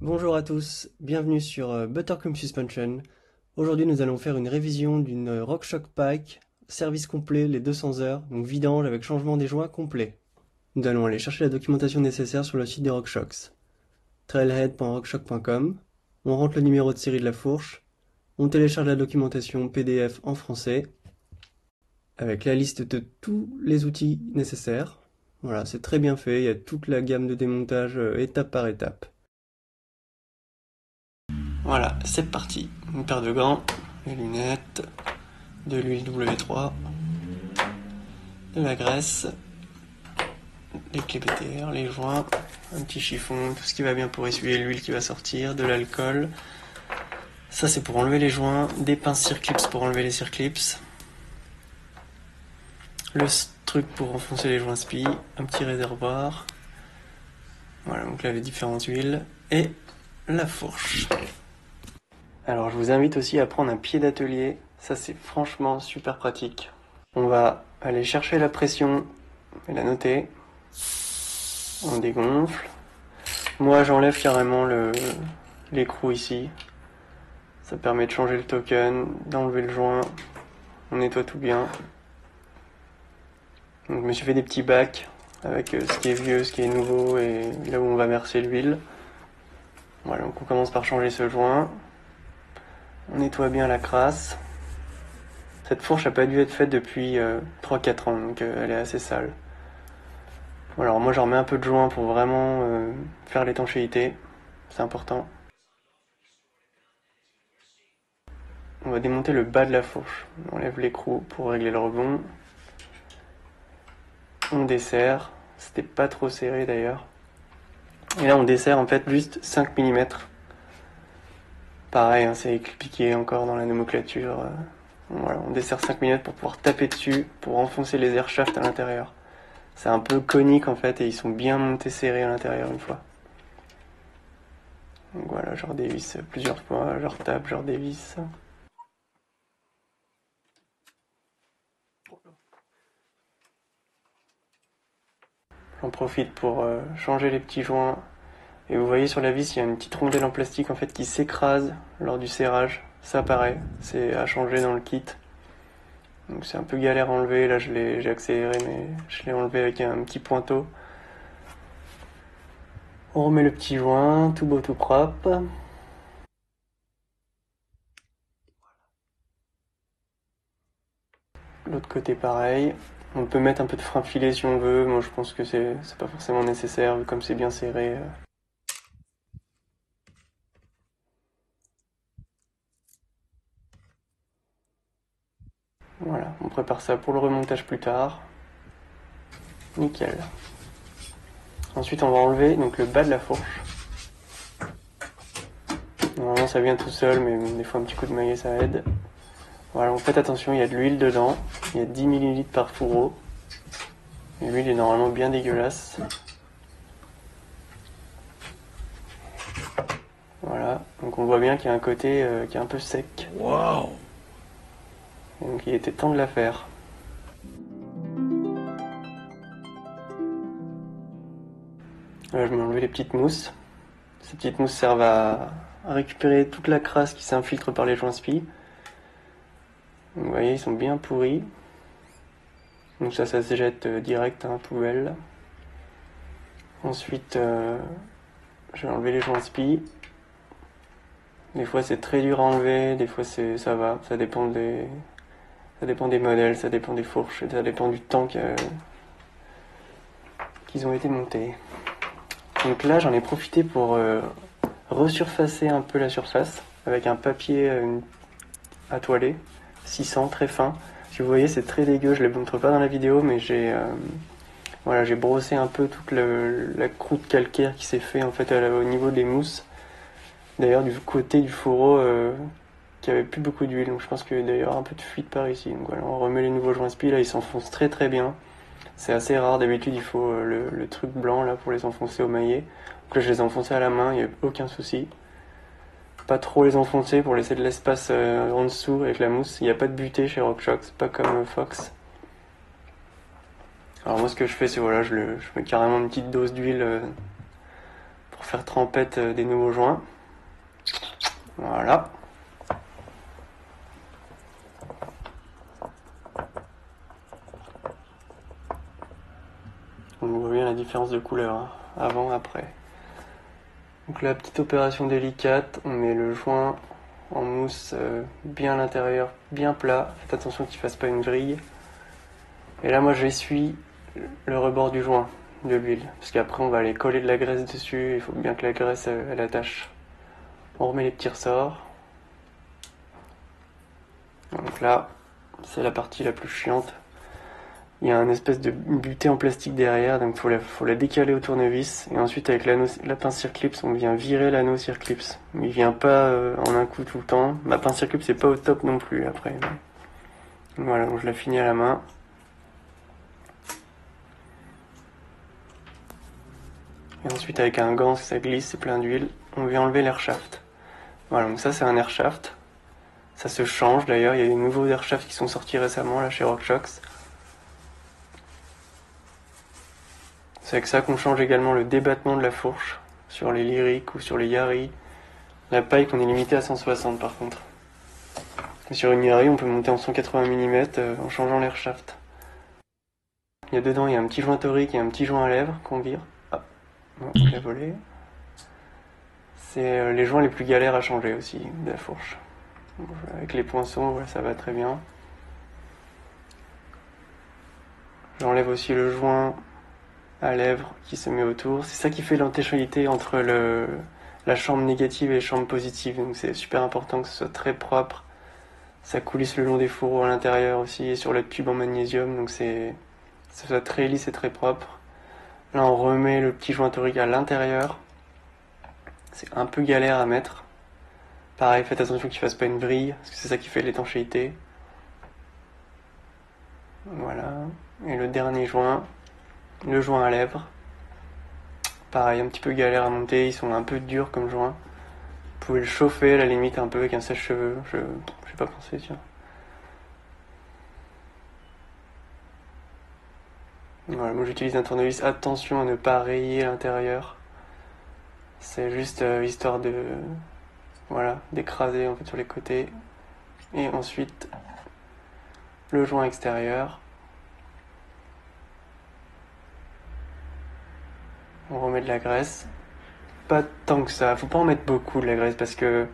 Bonjour à tous, bienvenue sur Buttercream Suspension. Aujourd'hui nous allons faire une révision d'une RockShox Pike, service complet les 200 heures, donc vidange avec changement des joints complet. Nous allons aller chercher la documentation nécessaire sur le site de RockShox. trailhead.rockshox.com. On rentre le numéro de série de la fourche, on télécharge la documentation PDF en français, avec la liste de tous les outils nécessaires. Voilà, c'est très bien fait, il y a toute la gamme de démontage étape par étape. Voilà, c'est parti. Une paire de gants, des lunettes, de l'huile W3, de la graisse, les clés BTR, les joints, un petit chiffon, tout ce qui va bien pour essuyer l'huile qui va sortir, de l'alcool. Ça c'est pour enlever les joints, des pinces circlips pour enlever les circlips, le truc pour enfoncer les joints spi, un petit réservoir. Voilà, donc là les différentes huiles et la fourche. Alors je vous invite aussi à prendre un pied d'atelier, ça c'est franchement super pratique. On va aller chercher la pression et la noter. On dégonfle. Moi j'enlève carrément l'écrou ici. Ça permet de changer le token, d'enlever le joint. On nettoie tout bien. Donc, je me suis fait des petits bacs avec ce qui est vieux, ce qui est nouveau et là où on va verser l'huile. Voilà, donc on commence par changer ce joint. On nettoie bien la crasse. Cette fourche n'a pas dû être faite depuis 3-4 ans, donc elle est assez sale. Alors moi j'en remets un peu de joint pour vraiment faire l'étanchéité, c'est important. On va démonter le bas de la fourche. On enlève l'écrou pour régler le rebond. On desserre, c'était pas trop serré d'ailleurs. Et là on desserre en fait juste 5 mm. Pareil, hein, c'est expliqué encore dans la nomenclature. Voilà, on desserre 5 mm pour pouvoir taper dessus, pour enfoncer les air shafts à l'intérieur. C'est un peu conique en fait et ils sont bien montés serrés à l'intérieur une fois. Donc voilà, je redévisse plusieurs fois, je retape, je redévisse. J'en profite pour changer les petits joints. Et vous voyez sur la vis, il y a une petite rondelle en plastique en fait qui s'écrase lors du serrage. Ça pareil, c'est à changer dans le kit. Donc c'est un peu galère à enlever, là j'ai accéléré mais je l'ai enlevé avec un petit pointeau. On remet le petit joint, tout beau tout propre. L'autre côté pareil. On peut mettre un peu de frein filet si on veut, moi je pense que c'est pas forcément nécessaire vu comme c'est bien serré. Voilà, on prépare ça pour le remontage plus tard. Nickel. Ensuite on va enlever donc le bas de la fourche. Normalement ça vient tout seul, mais des fois un petit coup de maillet ça aide. Voilà, donc faites attention, il y a de l'huile dedans. Il y a 10 ml par fourreau. L'huile est normalement bien dégueulasse. Voilà, donc on voit bien qu'il y a un côté qui est un peu sec. Wow! Donc il était temps de la faire. Là je vais enlever les petites mousses. Ces petites mousses servent à récupérer toute la crasse qui s'infiltre par les joints spi. Vous voyez, ils sont bien pourris. Donc ça se jette direct à la poubelle. Ensuite, je vais enlever les joints spi. Des fois c'est très dur à enlever, des fois ça va. Ça dépend des modèles, ça dépend des fourches, ça dépend du temps qu'ils ont été montés. Donc là j'en ai profité pour resurfacer un peu la surface avec un papier à toiler, 600, très fin. Si vous voyez c'est très dégueu, je ne le montre pas dans la vidéo, mais j'ai brossé un peu toute la croûte calcaire qui s'est fait en fait au niveau des mousses. D'ailleurs du côté du fourreau qui avait plus beaucoup d'huile, donc je pense qu'il y a d'ailleurs un peu de fuite par ici. Donc voilà, on remet les nouveaux joints spi, là ils s'enfoncent très très bien. C'est assez rare, d'habitude il faut le truc blanc là pour les enfoncer au maillet. Donc là je les ai enfoncés à la main, il n'y a aucun souci. Pas trop les enfoncer pour laisser de l'espace en dessous avec la mousse. Il n'y a pas de butée chez RockShox, pas comme Fox. Alors moi ce que je fais c'est voilà, je mets carrément une petite dose d'huile pour faire trempette des nouveaux joints. Voilà. On voit bien la différence de couleur, hein, avant, après. Donc la petite opération délicate, on met le joint en mousse bien à l'intérieur, bien plat. Faites attention qu'il ne fasse pas une vrille. Et là, moi, j'essuie le rebord du joint de l'huile, parce qu'après, on va aller coller de la graisse dessus. Il faut bien que la graisse, elle attache. On remet les petits ressorts. Donc là, c'est la partie la plus chiante. Il y a une espèce de butée en plastique derrière, donc faut la décaler au tournevis. Et ensuite, avec la pince Circlips, on vient virer l'anneau Circlips. Il vient pas en un coup tout le temps. Ma pince Circlips, c'est pas au top non plus après. Voilà, donc je la finis à la main. Et ensuite, avec un gant, ça glisse, c'est plein d'huile, on vient enlever l'air shaft. Voilà, donc ça, c'est un air shaft. Ça se change d'ailleurs, il y a des nouveaux air shafts qui sont sortis récemment là chez RockShox. C'est avec ça qu'on change également le débattement de la fourche sur les Lyric ou sur les Yari. La paille qu'on est limité à 160 par contre. Et sur une Yari, on peut monter en 180 mm en changeant l'air shaft. Il y a dedans, il y a un petit joint torique et un petit joint à lèvres qu'on vire. Ah, non, je l'ai volé. C'est les joints les plus galères à changer aussi de la fourche. Avec les poinçons, voilà, ça va très bien. J'enlève aussi le joint à lèvres qui se met autour. C'est ça qui fait l'intégralité entre la chambre négative et la chambre positive. Donc c'est super important que ce soit très propre. Ça coulisse le long des fourreaux à l'intérieur aussi et sur le tube en magnésium. Donc ça soit très lisse et très propre. Là on remet le petit joint torique à l'intérieur. C'est un peu galère à mettre. Pareil, faites attention qu'il ne fasse pas une vrille, parce que c'est ça qui fait l'étanchéité. Voilà. Et le dernier joint, le joint à lèvres. Pareil, un petit peu galère à monter, ils sont un peu durs comme joint. Vous pouvez le chauffer à la limite un peu avec un sèche-cheveux. Je sais pas pensé, tiens. Voilà, moi j'utilise un tournevis. Attention à ne pas rayer l'intérieur. C'est juste histoire de, voilà, d'écraser en fait sur les côtés. Et ensuite, le joint extérieur. On remet de la graisse. Pas tant que ça, faut pas en mettre beaucoup de la graisse parce que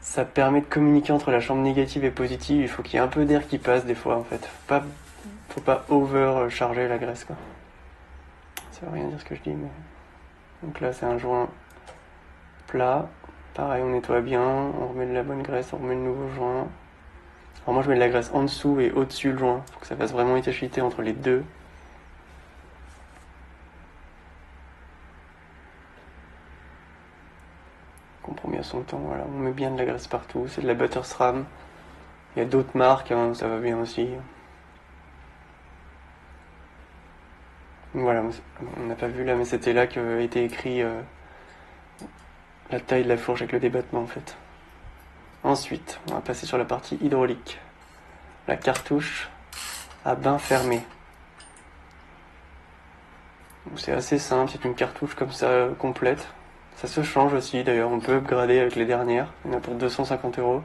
ça permet de communiquer entre la chambre négative et positive. Il faut qu'il y ait un peu d'air qui passe des fois en fait. Faut pas overcharger la graisse quoi. Ça veut rien dire ce que je dis mais. Donc là c'est un joint plat. Pareil, on nettoie bien, on remet de la bonne graisse, on remet le nouveau joint. Alors moi je mets de la graisse en dessous et au-dessus le joint. Faut que ça fasse vraiment étanchéité entre les deux. On prend bien son temps, voilà, on met bien de la graisse partout, c'est de la Butter SRAM. Il y a d'autres marques, hein, ça va bien aussi. Voilà, on n'a pas vu là, mais c'était là qu'avait été écrit la taille de la fourche avec le débattement en fait. Ensuite, on va passer sur la partie hydraulique. La cartouche à bain fermé. C'est assez simple, c'est une cartouche comme ça complète. Ça se change aussi d'ailleurs, on peut upgrader avec les dernières, il y en a pour 250 €.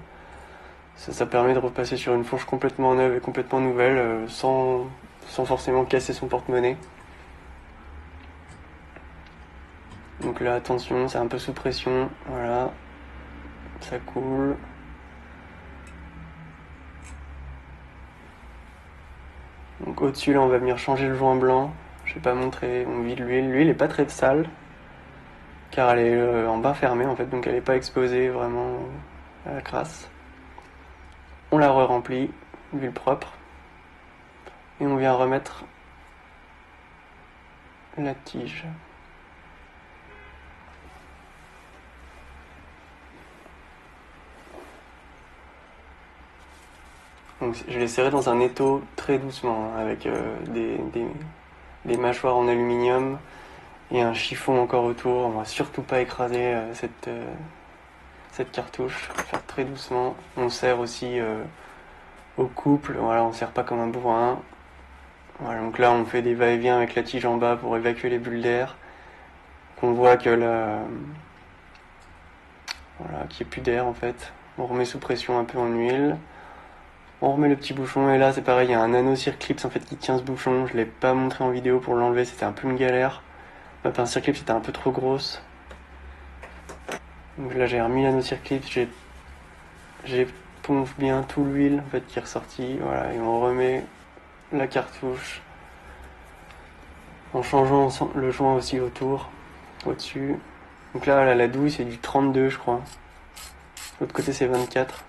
Ça permet de repasser sur une fourche complètement neuve et complètement nouvelle sans forcément casser son porte-monnaie. Donc là attention, c'est un peu sous pression, voilà, ça coule. Donc au-dessus là on va venir changer le joint blanc, je vais pas montrer, on vide l'huile, l'huile est pas très sale, car elle est en bain fermé en fait, donc elle est pas exposée vraiment à la crasse. On la re-remplit, l'huile propre, et on vient remettre la tige. Donc je l'ai serré dans un étau très doucement, hein, avec des mâchoires en aluminium et un chiffon encore autour. On va surtout pas écraser cette cartouche, faire très doucement. On serre aussi au couple, voilà, on serre pas comme un bourrin. Voilà, donc là on fait des va-et-vient avec la tige en bas pour évacuer les bulles d'air. qu'on voit que voilà, qu'il n'y ait plus d'air en fait. On remet sous pression un peu en huile. On remet le petit bouchon et là c'est pareil, il y a un nano circlips en fait qui tient ce bouchon. Je l'ai pas montré en vidéo pour l'enlever, c'était un peu une galère. Ma pince circlips était un peu trop grosse. Donc là j'ai remis l'anneau circlips, j'éponge bien tout l'huile en fait qui est ressortie. Voilà, et on remet la cartouche en changeant le joint aussi autour, au-dessus. Donc là la douille c'est du 32 je crois. L'autre côté c'est 24.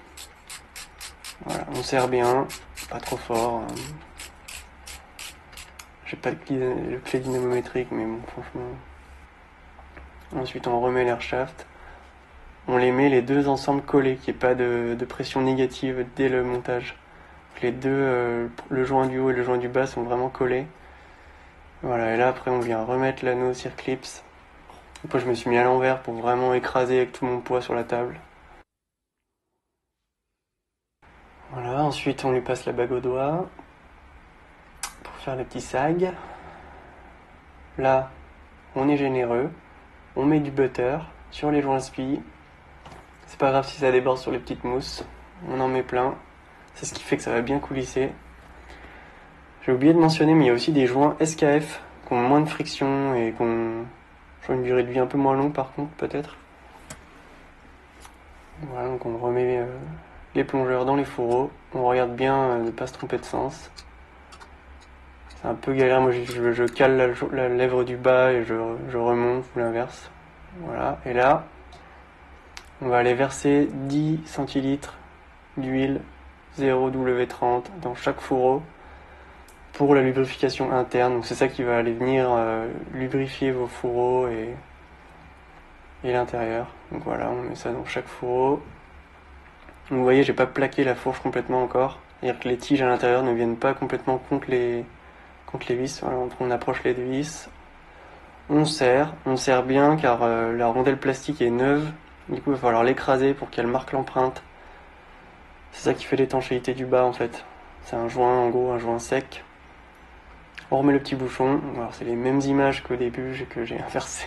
Voilà, on serre bien, pas trop fort. J'ai pas le clé dynamométrique mais bon franchement. Ensuite on remet l'air shaft. On les met les deux ensemble collés, qu'il n'y ait pas de pression négative dès le montage. Les deux, le joint du haut et le joint du bas sont vraiment collés. Voilà, et là après on vient remettre l'anneau circlips. Après je me suis mis à l'envers pour vraiment écraser avec tout mon poids sur la table. Voilà, ensuite on lui passe la bague au doigt pour faire les petits sags. Là, on est généreux, on met du butter sur les joints spi. C'est pas grave si ça déborde sur les petites mousses, on en met plein. C'est ce qui fait que ça va bien coulisser. J'ai oublié de mentionner, mais il y a aussi des joints SKF qui ont moins de friction et qui ont une durée de vie un peu moins longue par contre, peut-être. Voilà, donc on remet les plongeurs dans les fourreaux. On regarde bien de ne pas se tromper de sens. C'est un peu galère, moi je cale la lèvre du bas et je remonte ou l'inverse. Voilà, et là, on va aller verser 10 centilitres d'huile 0W30 dans chaque fourreau pour la lubrification interne. Donc c'est ça qui va aller venir lubrifier vos fourreaux et l'intérieur. Donc voilà, on met ça dans chaque fourreau. Donc vous voyez, j'ai pas plaqué la fourche complètement encore. C'est-à-dire que les tiges à l'intérieur ne viennent pas complètement contre les vis. Voilà, on approche les vis. On serre bien car la rondelle plastique est neuve. Du coup, il va falloir l'écraser pour qu'elle marque l'empreinte. C'est ça qui fait l'étanchéité du bas en fait. C'est un joint, en gros, un joint sec. On remet le petit bouchon. Alors c'est les mêmes images qu'au début que j'ai inversé.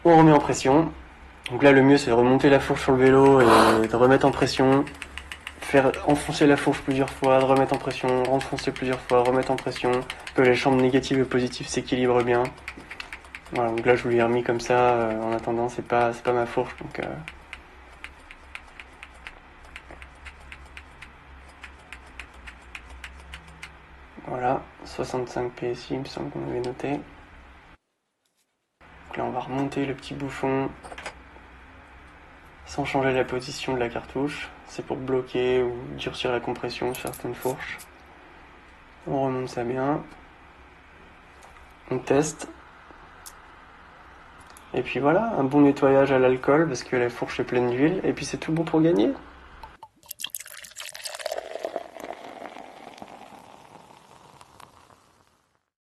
On remet en pression. Donc là le mieux c'est de remonter la fourche sur le vélo et de remettre en pression. Faire enfoncer la fourche plusieurs fois, de remettre en pression, renfoncer plusieurs fois, remettre en pression. Que les chambres négatives et positives s'équilibrent bien. Voilà, donc là je vous l'ai remis comme ça en attendant, c'est pas ma fourche donc voilà, 65 PSI, il me semble qu'on avait noté. Donc là on va remonter le petit bouchon sans changer la position de la cartouche. C'est pour bloquer ou durcir la compression sur certaines fourches. On remonte ça bien. On teste. Et puis voilà, un bon nettoyage à l'alcool parce que la fourche est pleine d'huile. Et puis c'est tout bon pour gagner.